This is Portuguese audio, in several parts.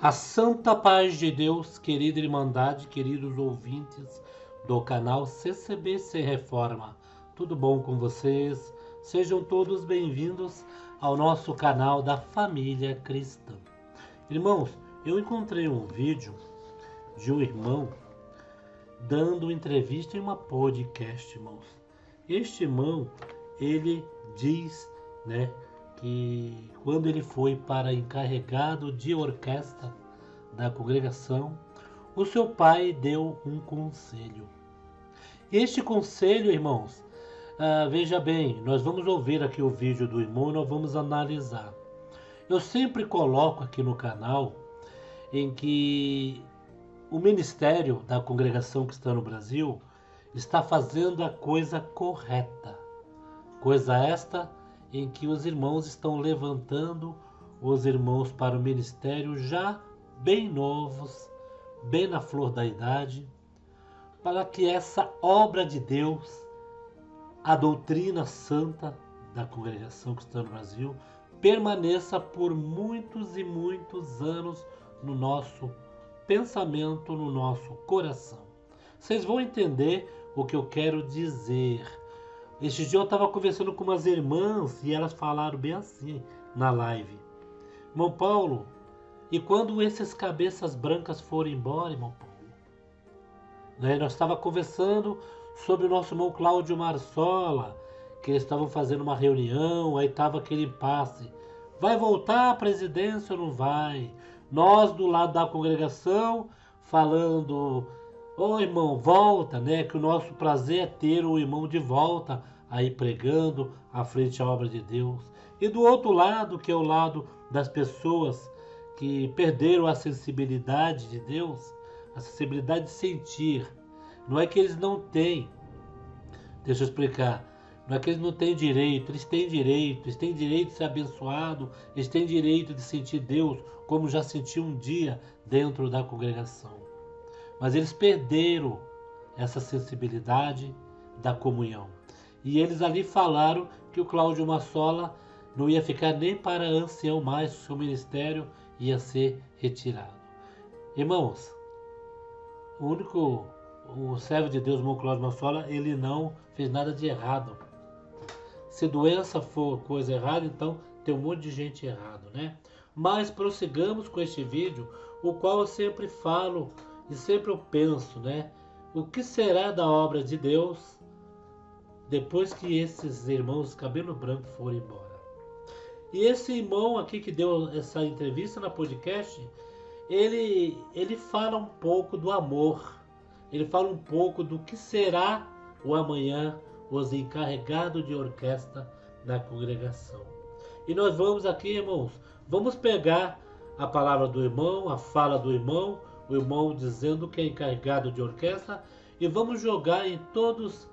A santa paz de Deus, querida Irmandade, queridos ouvintes do canal CCB Sem Reforma. Tudo bom com vocês? Sejam todos bem-vindos ao nosso canal da Família Cristã. Irmãos, eu encontrei um vídeo de um irmão dando entrevista em uma podcast, irmãos. Este irmão, ele diz, que quando ele foi para encarregado de orquestra da congregação, o seu pai deu um conselho. Este conselho, irmãos, veja bem, nós vamos ouvir aqui o vídeo do irmão e nós vamos analisar. Eu sempre coloco aqui no canal em que o ministério da congregação cristã no Brasil está fazendo a coisa correta. Coisa esta em que os irmãos estão levantando os irmãos para o ministério já bem novos, bem na flor da idade, para que essa obra de Deus, a doutrina santa da congregação cristã no Brasil, permaneça por muitos e muitos anos no nosso pensamento, no nosso coração. Vocês vão entender o que eu quero dizer. Este dia eu estava conversando com umas irmãs e elas falaram bem assim na live. Irmão Paulo, e quando esses cabeças brancas forem embora, irmão Paulo? Nós estávamos conversando sobre o nosso irmão Cláudio Marsola, que eles estavam fazendo uma reunião, aí estava aquele impasse. Vai voltar a presidência ou não vai? Nós do lado da congregação falando... Ô irmão, volta, que o nosso prazer é ter o irmão de volta aí pregando à frente à obra de Deus. E do outro lado, que é o lado das pessoas que perderam a sensibilidade de Deus, a sensibilidade de sentir. Não é que eles não têm, deixa eu explicar, não é que eles não têm direito, eles têm direito de ser abençoado, eles têm direito de sentir Deus como já sentiu um dia dentro da congregação. Mas eles perderam essa sensibilidade da comunhão. E eles ali falaram que o Cláudio Marsola não ia ficar nem para ancião mais, o seu ministério ia ser retirado. Irmãos, o servo de Deus, o irmão Cláudio Marsola, ele não fez nada de errado. Se doença for coisa errada, então tem um monte de gente errado, Mas prossigamos com este vídeo, o qual eu sempre falo e sempre eu penso, o que será da obra de Deus depois que esses irmãos cabelo branco forem embora? E esse irmão aqui que deu essa entrevista na podcast, ele fala um pouco do amor, ele fala um pouco do que será o amanhã, os encarregados de orquestra da congregação. E nós vamos aqui, irmãos, vamos pegar a palavra do irmão, a fala do irmão, o irmão dizendo que é encarregado de orquestra, e vamos jogar em todos,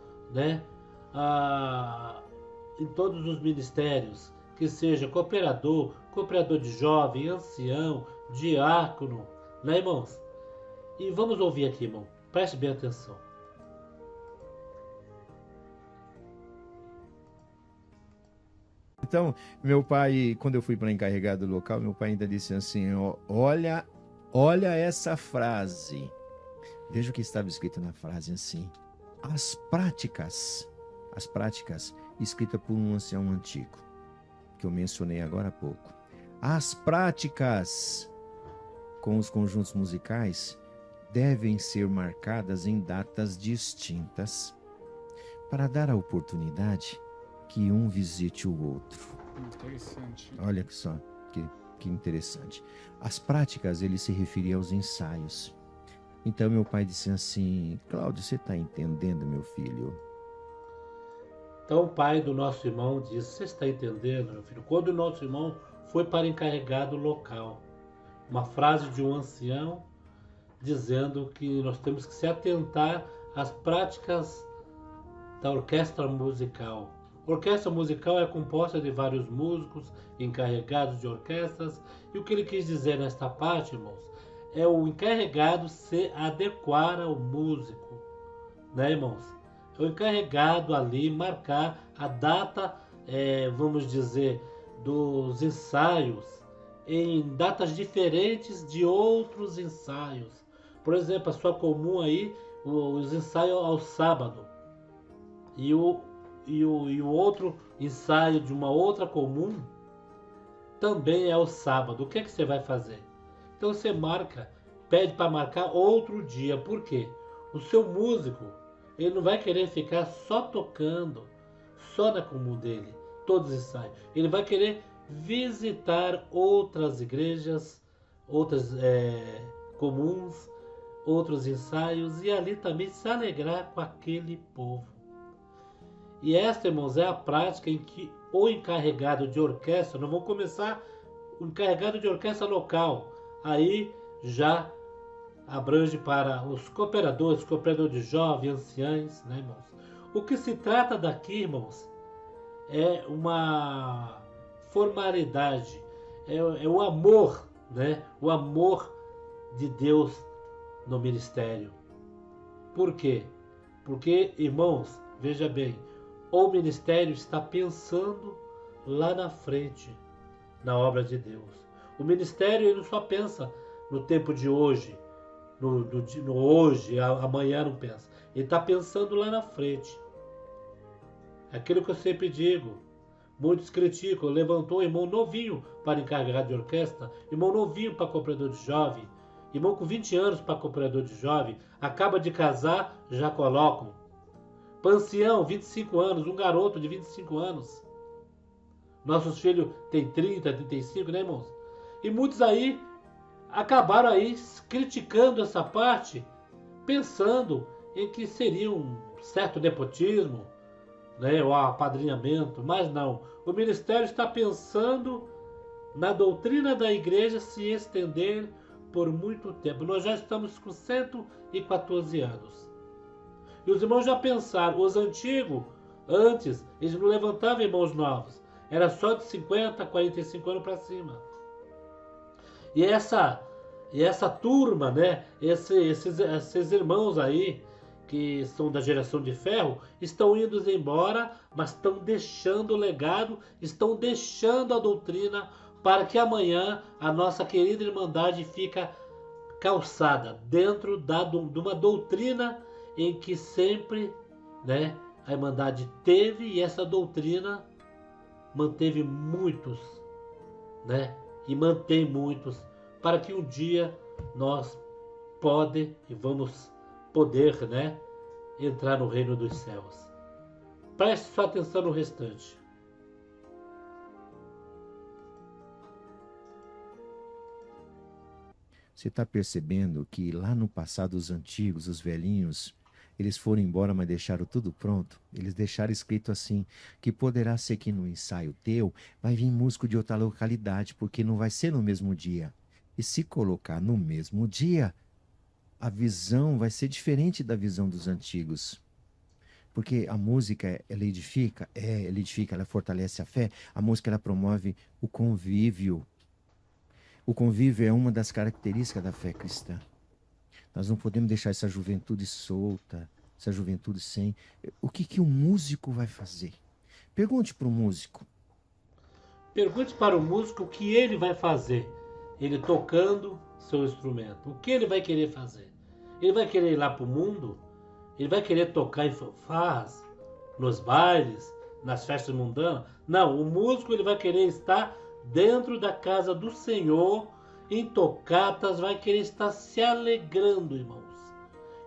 em todos os ministérios, que seja cooperador de jovem, ancião, diácono, irmãos? E vamos ouvir aqui, irmão, preste bem atenção. Então, meu pai, quando eu fui para encarregado local, meu pai ainda disse assim, olha essa frase. Veja o que estava escrito na frase assim. As práticas, escrita por um ancião antigo, que eu mencionei agora há pouco. As práticas com os conjuntos musicais devem ser marcadas em datas distintas para dar a oportunidade que um visite o outro. Interessante. Olha só, que interessante. As práticas, ele se referia aos ensaios. Então meu pai disse assim, Cláudio, você está entendendo, meu filho? Então o pai do nosso irmão disse, você está entendendo, meu filho? Quando o nosso irmão foi para encarregado local, uma frase de um ancião dizendo que nós temos que se atentar às práticas da orquestra musical. Orquestra musical é composta de vários músicos encarregados de orquestras, e o que ele quis dizer nesta parte, irmãos, é o encarregado se adequar ao músico, irmãos? É o encarregado ali marcar a data, vamos dizer, dos ensaios em datas diferentes de outros ensaios. Por exemplo, a sua comum aí, os ensaios ao sábado. E o outro ensaio de uma outra comum também é o sábado. O que é que você vai fazer? Então você marca, pede para marcar outro dia. Por quê? O seu músico, ele não vai querer ficar só tocando, só na comum dele, todos os ensaios. Ele vai querer visitar outras igrejas, outras comuns, outros ensaios e ali também se alegrar com aquele povo. E esta, irmãos, é a prática em que o encarregado de orquestra, nós vamos começar o encarregado de orquestra local, aí já abrange para os cooperadores de jovens, anciães, né, irmãos? O que se trata daqui, irmãos, é uma formalidade, é o amor, né? O amor de Deus no ministério. Por quê? Porque, irmãos, veja bem, o ministério está pensando lá na frente, na obra de Deus. O ministério ele não só pensa no tempo de hoje, no hoje, amanhã não pensa. Ele está pensando lá na frente. Aquilo que eu sempre digo, muitos criticam, levantou irmão novinho para encarregado de orquestra, irmão novinho para cooperador de jovem, irmão com 20 anos para cooperador de jovem, acaba de casar, já colocam. Pancião, 25 anos, um garoto de 25 anos. Nossos filhos têm 30, 35, né, irmãos? E muitos aí acabaram aí criticando essa parte, pensando em que seria um certo nepotismo, né, ou apadrinhamento, mas não. O ministério está pensando na doutrina da igreja se estender por muito tempo. Nós já estamos com 114 anos. E os irmãos já pensaram, os antigos, antes, eles não levantavam irmãos novos. Era só de 50, 45 anos para cima. E essa turma, né, esses irmãos aí, que são da geração de ferro, estão indo embora, mas estão deixando o legado, estão deixando a doutrina para que amanhã a nossa querida Irmandade fica calçada dentro de uma doutrina em que sempre, né, a Irmandade teve e essa doutrina manteve muitos, né, e mantém muitos para que um dia nós vamos poder, né, entrar no reino dos céus. Preste sua atenção no restante. Você está percebendo que lá no passado os antigos, os velhinhos, eles foram embora, mas deixaram tudo pronto? Eles deixaram escrito assim, que poderá ser que no ensaio teu vai vir músico de outra localidade, porque não vai ser no mesmo dia. E se colocar no mesmo dia, a visão vai ser diferente da visão dos antigos. Porque a música, ela edifica, ela fortalece a fé. A música, ela promove o convívio. O convívio é uma das características da fé cristã. Nós não podemos deixar essa juventude solta, essa juventude sem. O que o músico vai fazer? Pergunte para o músico. Pergunte para o músico o que ele vai fazer. Ele tocando seu instrumento. O que ele vai querer fazer? Ele vai querer ir lá para o mundo? Ele vai querer tocar em fanfarras, nos bailes, nas festas mundanas? Não, o músico ele vai querer estar dentro da casa do Senhor, em tocatas, vai querer estar se alegrando, irmãos.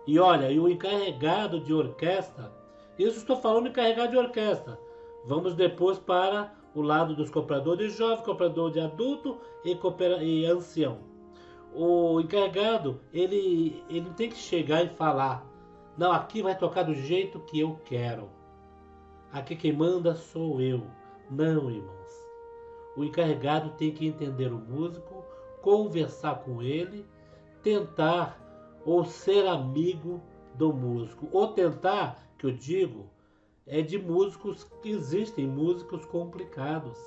E olha, e o encarregado de orquestra, isso estou falando encarregado de orquestra. Vamos depois para o lado dos cooperadores de jovem, cooperador de adulto e ancião. O encarregado, ele tem que chegar e falar: não, aqui vai tocar do jeito que eu quero. Aqui quem manda sou eu. Não, irmãos. O encarregado tem que entender o músico, conversar com ele, tentar ou ser amigo do músico. Ou tentar, que eu digo, é de músicos que existem, músicos complicados.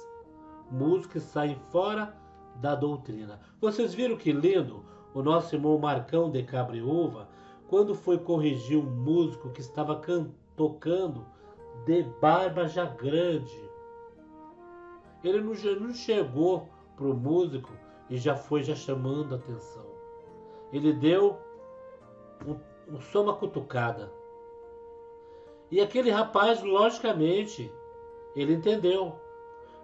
Músicos que saem fora da doutrina. Vocês viram que lindo o nosso irmão Marcão de Cabriúva, quando foi corrigir um músico que estava tocando de barba já grande. Ele não chegou para o músico e já foi já chamando a atenção. Ele deu só uma cutucada. E aquele rapaz, logicamente, ele entendeu.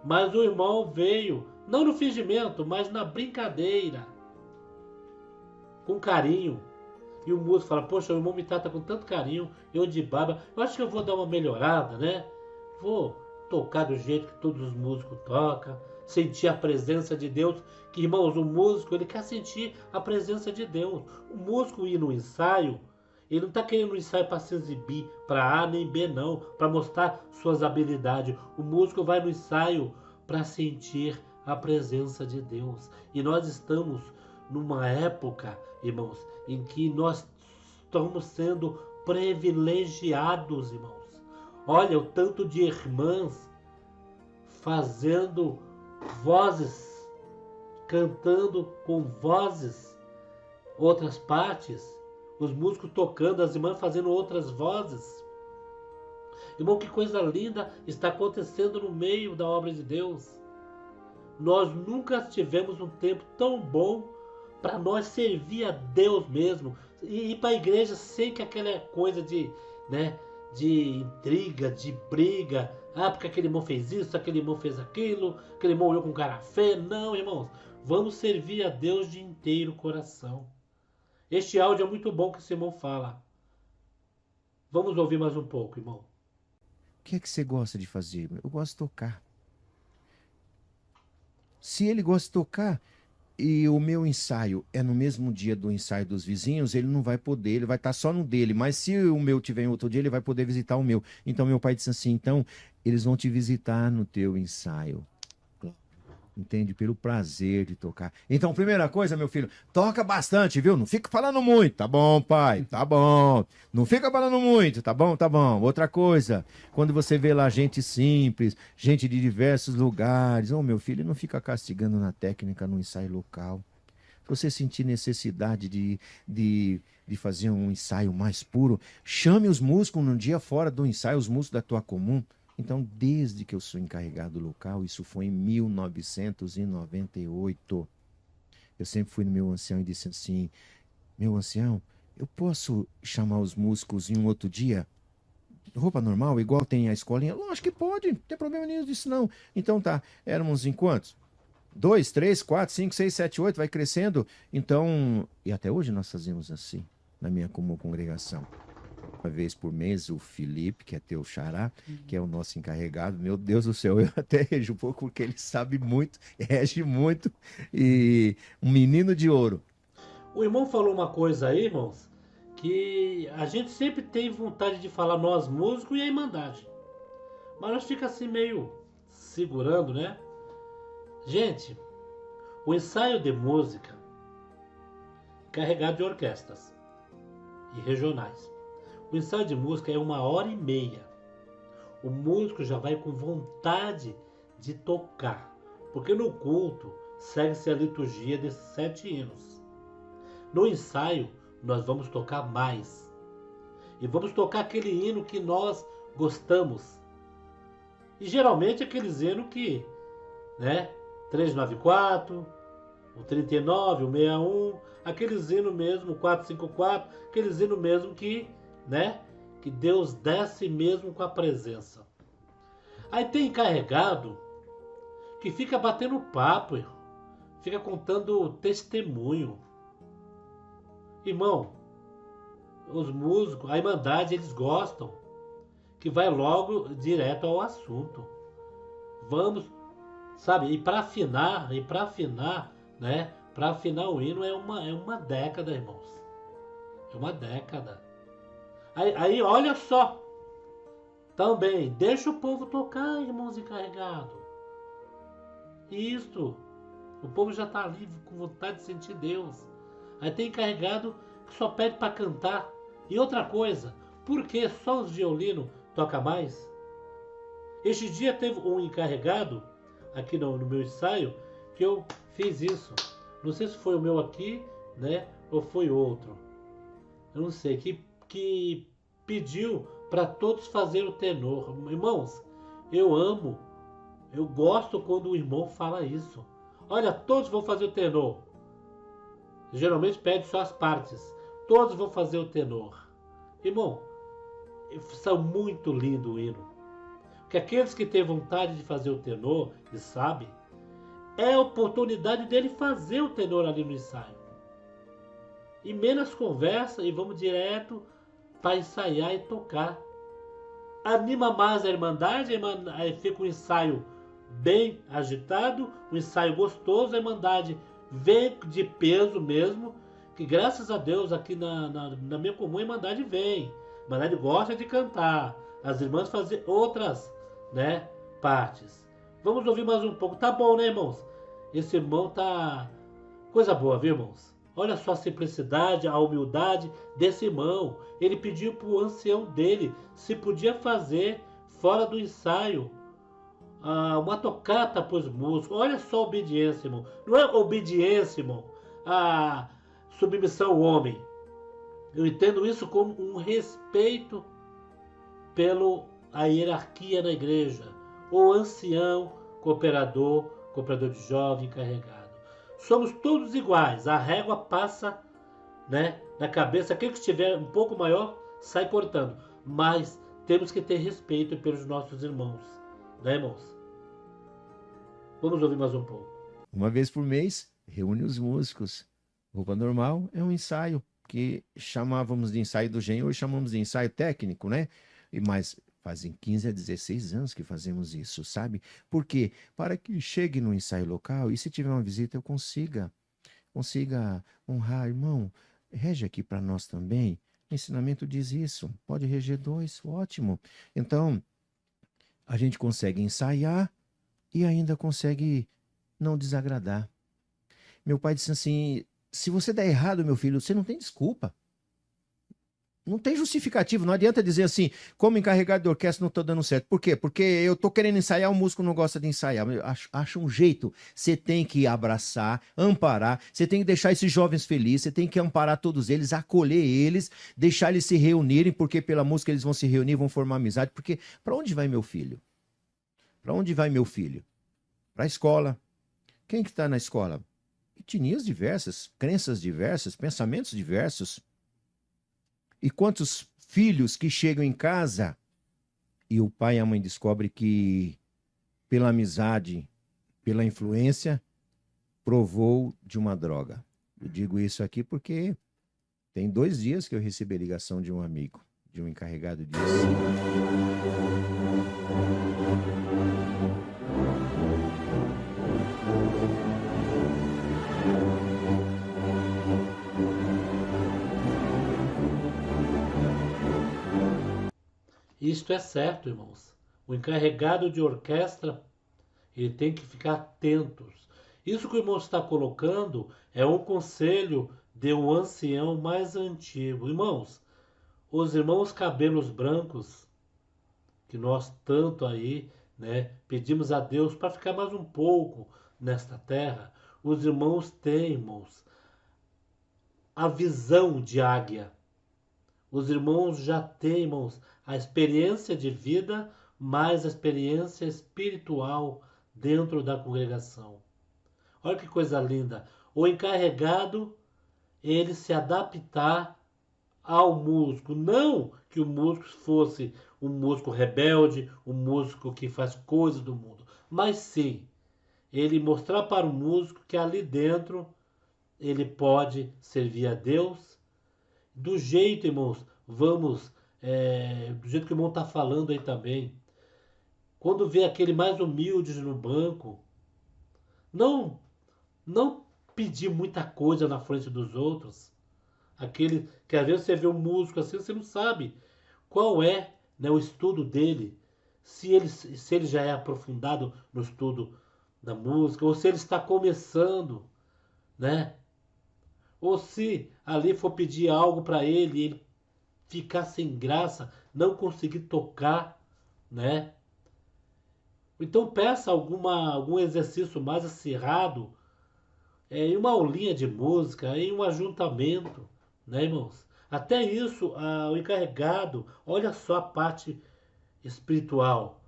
Mas o irmão veio, não no fingimento, mas na brincadeira, com carinho. E o músico fala, poxa, o irmão me trata com tanto carinho, eu de barba, eu acho que eu vou dar uma melhorada, né? Vou tocar do jeito que todos os músicos tocam, sentir a presença de Deus. Que, irmãos, o músico, ele quer sentir a presença de Deus. O músico ir no ensaio, ele não está querendo um ensaio para se exibir, para A nem B não, para mostrar suas habilidades. O músico vai no ensaio para sentir a presença de Deus. E nós estamos numa época, irmãos, em que nós estamos sendo privilegiados, irmãos. Olha o tanto de irmãs fazendo vozes, cantando com vozes, outras partes, os músicos tocando, as irmãs fazendo outras vozes. Irmão, que coisa linda está acontecendo no meio da obra de Deus. Nós nunca tivemos um tempo tão bom para nós servir a Deus mesmo e ir para a igreja sem que aquela coisa de, né, de intriga, de briga. Ah, porque aquele irmão fez isso, aquele irmão fez aquilo, aquele irmão olhou com cara feia. Não, irmãos, vamos servir a Deus de inteiro coração. Este áudio é muito bom que esse irmão fala. Vamos ouvir mais um pouco, irmão. O que é que você gosta de fazer? Eu gosto de tocar. Se ele gosta de tocar e o meu ensaio é no mesmo dia do ensaio dos vizinhos, ele não vai poder, ele vai estar só no dele. Mas se o meu tiver em outro dia, ele vai poder visitar o meu. Então meu pai disse assim, então eles vão te visitar no teu ensaio. Entende? Pelo prazer de tocar. Então, primeira coisa, meu filho, toca bastante, viu? Não fica falando muito. Tá bom, pai? Tá bom. Não fica falando muito, tá bom? Tá bom. Outra coisa, quando você vê lá gente simples, gente de diversos lugares, meu filho, não fica castigando na técnica no ensaio local. Se você sentir necessidade de fazer um ensaio mais puro, chame os músicos num dia fora do ensaio, os músicos da tua comum. Então, desde que eu sou encarregado local, isso foi em 1998, eu sempre fui no meu ancião e disse assim, meu ancião, eu posso chamar os músicos em um outro dia? Roupa normal, igual tem a escolinha? Lógico que pode, não tem problema nenhum disso não. Então tá, éramos em quantos? 2, 3, 4, 5, 6, 7, 8, vai crescendo. Então, e até hoje nós fazemos assim, na minha comum congregação. Uma vez por mês, o Felipe, que é teu xará, que é o nosso encarregado, meu Deus do céu, eu até rejo um pouco porque ele sabe muito, rege muito, e um menino de ouro. O irmão falou uma coisa aí, irmãos, que a gente sempre tem vontade de falar nós músicos e a Irmandade. Mas nós fica assim meio segurando, né? Gente, o ensaio de música carregado de orquestras e regionais. O ensaio de música é 1h30. O músico já vai com vontade de tocar, porque no culto segue-se a liturgia desses 7 hinos. No ensaio nós vamos tocar mais. E vamos tocar aquele hino que nós gostamos. E geralmente aqueles hinos que, né, 394, o 39, o 61, aqueles hinos mesmo, o 454, aqueles hinos mesmo que, né, que Deus desce mesmo com a presença. Aí tem encarregado que fica batendo papo, fica contando testemunho. Irmão, os músicos, a Irmandade, eles gostam que vai logo direto ao assunto. Vamos, sabe, e para afinar, né? Para afinar o hino é uma década, irmãos. É uma década. Aí olha só. Também, deixa o povo tocar, irmãos encarregados. Isso. O povo já está ali com vontade de sentir Deus. Aí tem encarregado que só pede para cantar. E outra coisa, por que só os violinos tocam mais? Este dia teve um encarregado, aqui no meu ensaio, que eu fiz isso. Não sei se foi o meu aqui, né? Ou foi outro. Eu não sei. Que pediu para todos fazer o tenor. Irmãos, eu amo, eu gosto quando o irmão fala isso. Olha, todos vão fazer o tenor. Geralmente pede só as partes. Todos vão fazer o tenor. Irmão, são muito lindo o hino. Porque aqueles que têm vontade de fazer o tenor e sabem, é a oportunidade dele fazer o tenor ali no ensaio. E menos conversa e vamos direto para ensaiar e tocar. Anima mais a Irmandade, aí fica um ensaio bem agitado, um ensaio gostoso, a Irmandade vem de peso mesmo, que graças a Deus aqui na minha comum a Irmandade vem. A Irmandade gosta de cantar, as irmãs fazem outras, né, partes. Vamos ouvir mais um pouco, tá bom, né, irmãos? Esse irmão tá coisa boa, viu, irmãos? Olha só a simplicidade, a humildade desse irmão. Ele pediu para o ancião dele se podia fazer, fora do ensaio, uma tocata para os músicos. Olha só a obediência, irmão. Não é obediência, irmão, a submissão ao homem. Eu entendo isso como um respeito pela hierarquia na igreja. O ancião, cooperador de jovem, encarregado. Somos todos iguais. A régua passa, né, na cabeça. Aquele que estiver um pouco maior sai cortando. Mas temos que ter respeito pelos nossos irmãos, né, irmãos? Vamos ouvir mais um pouco. Uma vez por mês, reúne os músicos. Roupa normal é um ensaio que chamávamos de ensaio do Gen, hoje chamamos de ensaio técnico, né? Mas fazem 15 a 16 anos que fazemos isso, sabe? Por quê? Para que chegue no ensaio local e se tiver uma visita eu consiga honrar, irmão, rege aqui para nós também. O ensinamento diz isso, pode reger dois, ótimo. Então, a gente consegue ensaiar e ainda consegue não desagradar. Meu pai disse assim, se você der errado, meu filho, você não tem desculpa. Não tem justificativo, não adianta dizer assim, como encarregado de orquestra não estou dando certo. Por quê? Porque eu estou querendo ensaiar, o músico não gosta de ensaiar. Acha um jeito, você tem que abraçar, amparar, você tem que deixar esses jovens felizes, você tem que amparar todos eles, acolher eles, deixar eles se reunirem, porque pela música eles vão se reunir, vão formar amizade. Porque para onde vai meu filho? Para onde vai meu filho? Para a escola. Quem que está na escola? Etnias diversas, crenças diversas, pensamentos diversos. E quantos filhos que chegam em casa e o pai e a mãe descobrem que, pela amizade, pela influência, provou de uma droga. Eu digo isso aqui porque tem 2 dias que eu recebi a ligação de um amigo, de um encarregado disso. Isto é certo, irmãos. O encarregado de orquestra, ele tem que ficar atentos. Isso que o irmão está colocando é um conselho de um ancião mais antigo. Irmãos, os irmãos cabelos brancos, que nós tanto aí, né, pedimos a Deus para ficar mais um pouco nesta terra, os irmãos têm, irmãos, a visão de águia. Os irmãos já têm, irmãos, a experiência de vida, mais a experiência espiritual dentro da congregação. Olha que coisa linda. O encarregado, ele se adaptar ao músico. Não que o músico fosse um músico rebelde, um músico que faz coisas do mundo. Mas sim, ele mostrar para o músico que ali dentro ele pode servir a Deus. Do jeito, irmãos, vamos, do jeito que o irmão está falando aí também. Quando vê aquele mais humilde no banco, não, não pedir muita coisa na frente dos outros. Aquele que às vezes você vê um músico assim, você não sabe qual é, né, o estudo dele. Se ele já é aprofundado no estudo da música, ou se ele está começando, né? Ou se ali for pedir algo para ele, ele ficar sem graça, não conseguir tocar, né? Então peça algum exercício mais acirrado, em uma aulinha de música, em um ajuntamento, né, irmãos? Até isso, o encarregado, olha só a parte espiritual,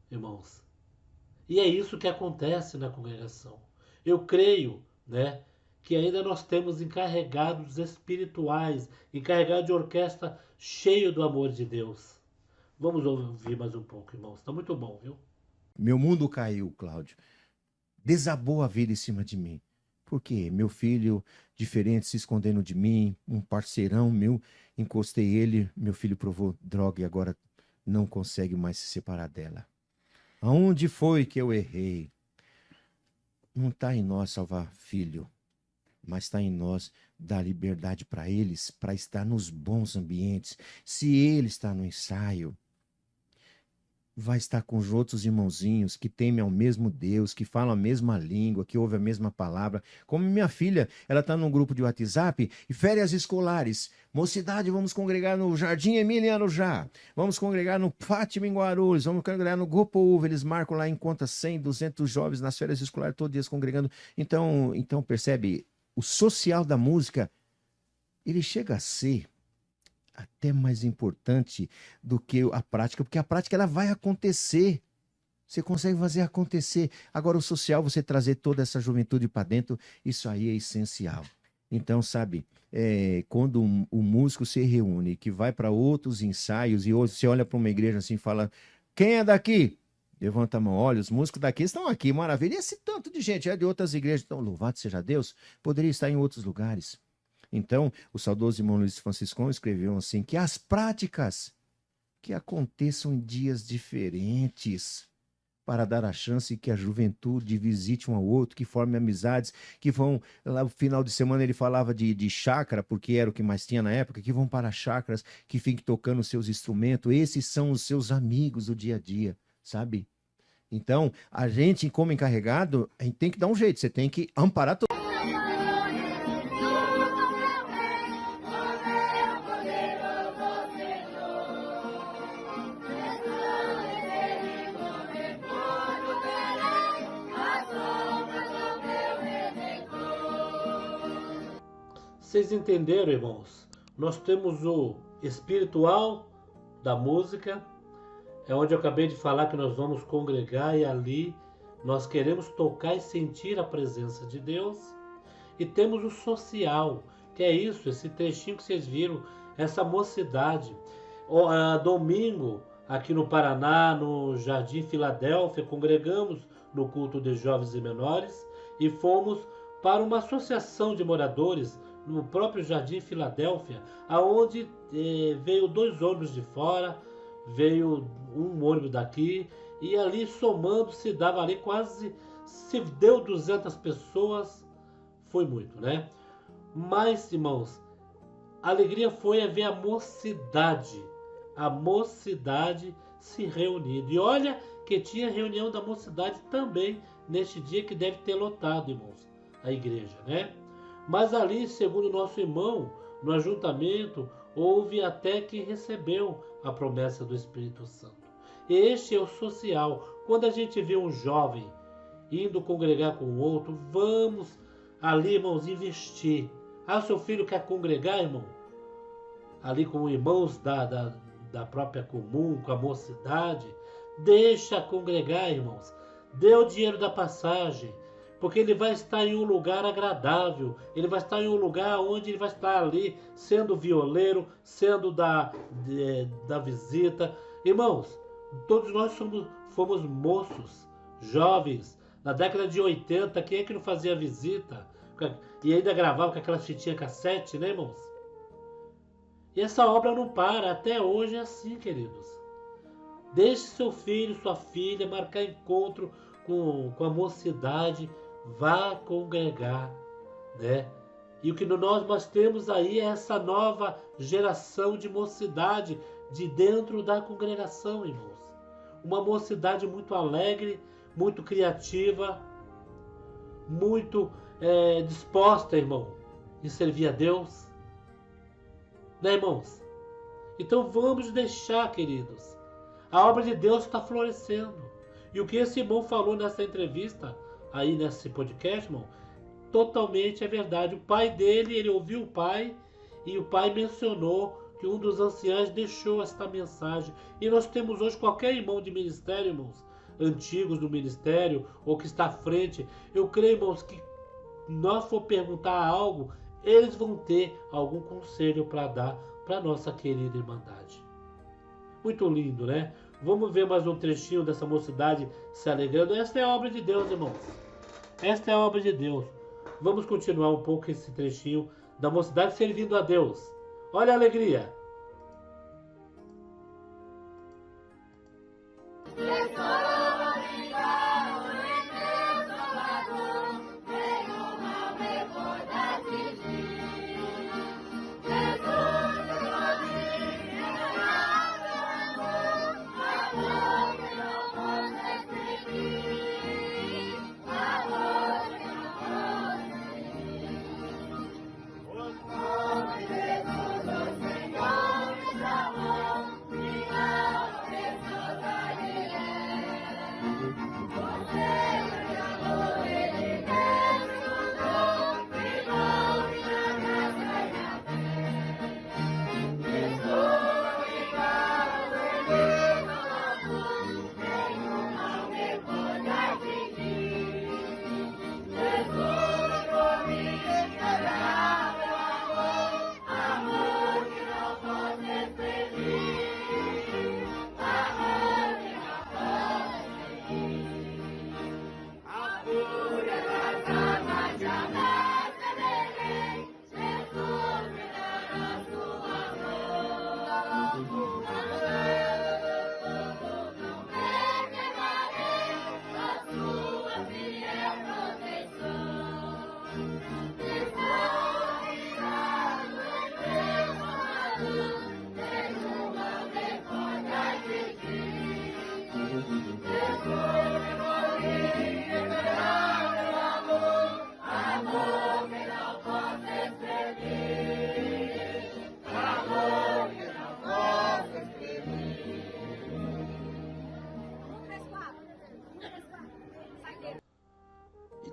irmãos. E é isso que acontece na congregação. Eu creio, né, que ainda nós temos encarregados espirituais, encarregados de orquestra cheio do amor de Deus. Vamos ouvir mais um pouco, irmãos. Está muito bom, viu? Meu mundo caiu, Cláudio. Desabou a vida em cima de mim. Por quê? Meu filho, diferente, se escondendo de mim, um parceirão meu, encostei ele, meu filho provou droga e agora não consegue mais se separar dela. Aonde foi que eu errei? Não está em nós salvar filho, mas está em nós dar liberdade para eles, para estar nos bons ambientes. Se ele está no ensaio, vai estar com os outros irmãozinhos que temem ao mesmo Deus, que falam a mesma língua, que ouvem a mesma palavra. Como minha filha, ela está num grupo de WhatsApp e férias escolares. Mocidade, vamos congregar no Jardim Emiliano já. Vamos congregar no Fátima em Guarulhos. Vamos congregar no Gopouva. Eles marcam lá em conta 100, 200 jovens nas férias escolares, todos dias congregando. Então percebe, o social da música, ele chega a ser até mais importante do que a prática, porque a prática ela vai acontecer. Você consegue fazer acontecer. Agora, o social, você trazer toda essa juventude para dentro, isso aí é essencial. Então, sabe, quando o músico se reúne, que vai para outros ensaios, e hoje você olha para uma igreja assim e fala: quem é daqui? Levanta a mão, olha, os músicos daqui estão aqui, maravilha. E esse tanto de gente é de outras igrejas, então, louvado seja Deus, poderia estar em outros lugares. Então, o saudoso irmão Luiz Franciscão escreveu assim, que as práticas que aconteçam em dias diferentes, para dar a chance que a juventude visite um ao outro, que forme amizades, que vão, lá no final de semana ele falava de chácara, porque era o que mais tinha na época, que vão para chácaras, que fiquem tocando seus instrumentos, esses são os seus amigos do dia a dia, sabe? Então, a gente, como encarregado, a gente tem que dar um jeito, você tem que amparar todo. Vocês entenderam, irmãos? Nós temos o espiritual da música, é onde eu acabei de falar que nós vamos congregar e ali nós queremos tocar e sentir a presença de Deus. E temos o social, que é isso, esse trechinho que vocês viram, essa mocidade. Domingo, aqui no Paraná, no Jardim Filadélfia, congregamos no culto de jovens e menores e fomos para uma associação de moradores no próprio Jardim Filadélfia, aonde veio 2 ônibus de fora, veio um ônibus daqui, e ali somando se dava ali quase, se deu 200 pessoas, foi muito, né? Mas, irmãos, a alegria foi ver a mocidade se reunindo. E olha que tinha reunião da mocidade também neste dia, que deve ter lotado, irmãos, a igreja, né? Mas ali, segundo o nosso irmão, no ajuntamento, houve até quem recebeu a promessa do Espírito Santo. Este é o social. Quando a gente vê um jovem indo congregar com o outro, vamos ali, irmãos, investir. Ah, seu filho quer congregar, irmão? Ali com irmãos da própria comum, com a mocidade, deixa congregar, irmãos. Dê o dinheiro da passagem, porque ele vai estar em um lugar agradável, ele vai estar em um lugar onde ele vai estar ali, sendo violeiro, sendo da visita. Irmãos, todos nós fomos moços, jovens, na década de 80, quem é que não fazia visita? E ainda gravava com aquelas fitinhas cassete, né, irmãos? E essa obra não para, até hoje é assim, queridos. Deixe seu filho, sua filha, marcar encontro com a mocidade, vá congregar, né? E o que nós temos aí é essa nova geração de mocidade de dentro da congregação, irmãos. Uma mocidade muito alegre, muito criativa, muito disposta, irmão, em servir a Deus. Né, irmãos? Então vamos deixar, queridos. A obra de Deus está florescendo. E o que esse irmão falou nessa entrevista, aí nesse podcast, irmão, totalmente é verdade. O pai dele, ele ouviu o pai, e o pai mencionou que um dos anciãos deixou esta mensagem. E nós temos hoje qualquer irmão de ministério, irmãos, antigos no ministério ou que está à frente. Eu creio, irmãos, que nós for perguntar algo, eles vão ter algum conselho para dar para nossa querida Irmandade. Muito lindo, né? Vamos ver mais um trechinho dessa mocidade se alegrando. Esta é a obra de Deus, irmãos. Esta é a obra de Deus. Vamos continuar um pouco esse trechinho da mocidade servindo a Deus. Olha a alegria.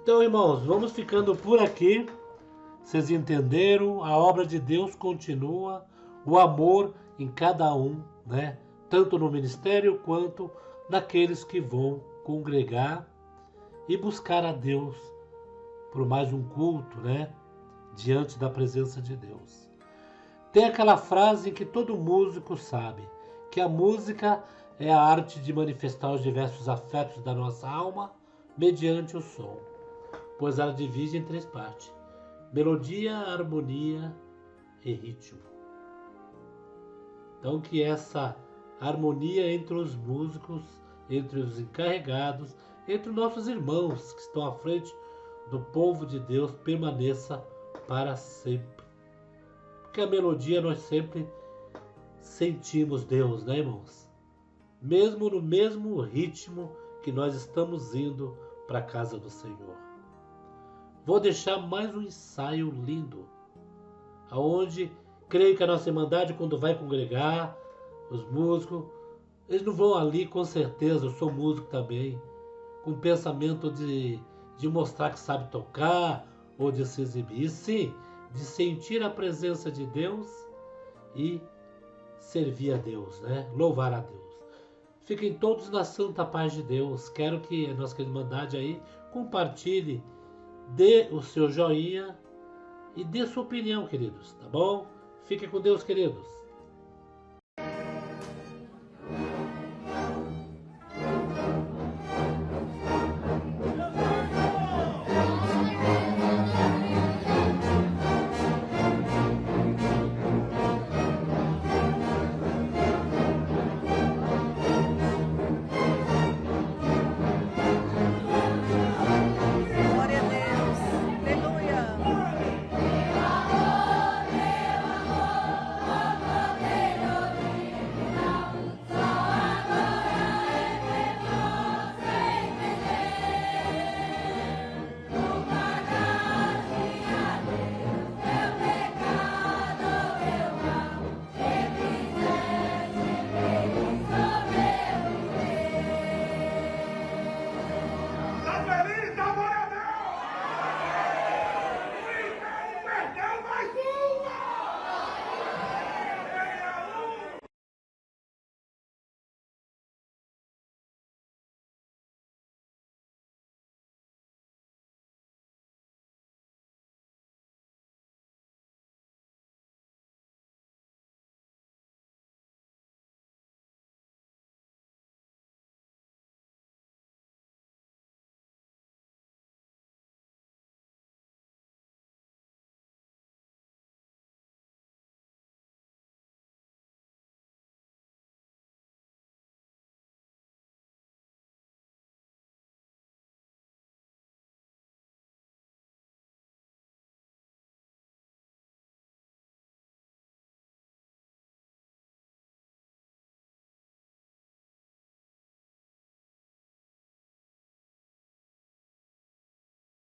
Então, irmãos, vamos ficando por aqui. Vocês entenderam? A obra de Deus continua, o amor em cada um, né? Tanto no ministério quanto naqueles que vão congregar e buscar a Deus por mais um culto, né? Diante da presença de Deus. Tem aquela frase que todo músico sabe, que a música é a arte de manifestar os diversos afetos da nossa alma mediante o som, pois ela divide em 3 partes: melodia, harmonia e ritmo. Então que essa harmonia entre os músicos, entre os encarregados, entre os nossos irmãos que estão à frente do povo de Deus permaneça para sempre. Porque a melodia nós sempre sentimos Deus, né, irmãos? Mesmo no mesmo ritmo que nós estamos indo para a casa do Senhor. Vou deixar mais um ensaio lindo, aonde creio que a nossa Irmandade, quando vai congregar, os músicos, eles não vão ali, com certeza, eu sou músico também, com o pensamento de mostrar que sabe tocar, ou de se exibir, e sim, de sentir a presença de Deus e servir a Deus, né? Louvar a Deus. Fiquem todos na santa paz de Deus. Quero que a nossa Irmandade aí compartilhe, dê o seu joinha e dê sua opinião, queridos, tá bom? Fiquem com Deus, queridos.